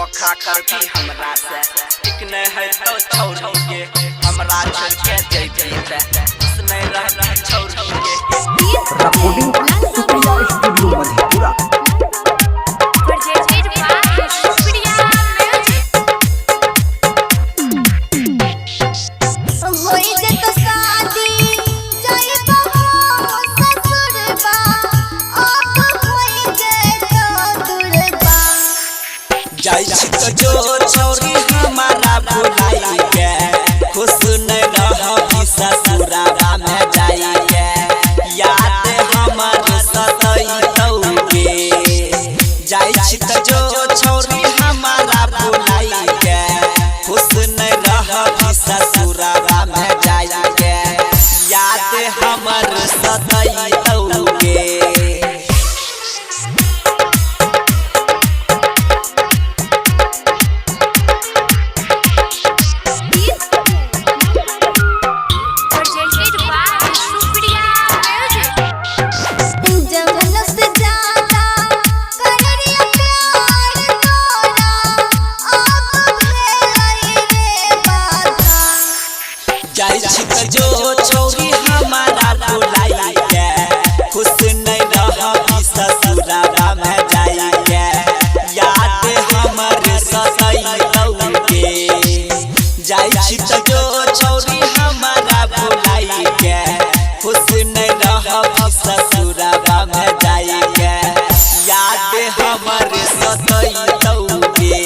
धोखा करती हमरा से ठीक न है तो छोड़ के हमरा छोड़ के दे दे नहीं रह छोड़ के रिकॉर्डिंग सुप्रिया स्टूडियो मधेपुरा जो छोरी हमारा बुलाई के खुश नहीं रह ससुरारा में जाई के याद हमर सतई तौके जाई छी त जो छोरी हमारा बुलाई के खुश नहीं रह ससुरारा में जाई के याद हमर सतई तौके जो छोरी हमारा बुलाई के खुश नहीं रह ससुरारा में जाई के याद हमर सतई तौके जाई छी त जो छोरी हमारा बुलाई के खुश नहीं रह ससुरारा में जाई के याद हमर सतई तौके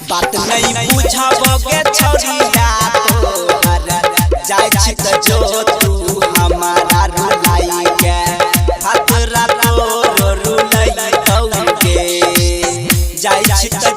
बात नहीं बुझाबोगे छोरिया तोहर जाई छी त जो तू हमारा रुलाई के हाथ रातो रुलाई तौके जाई छी त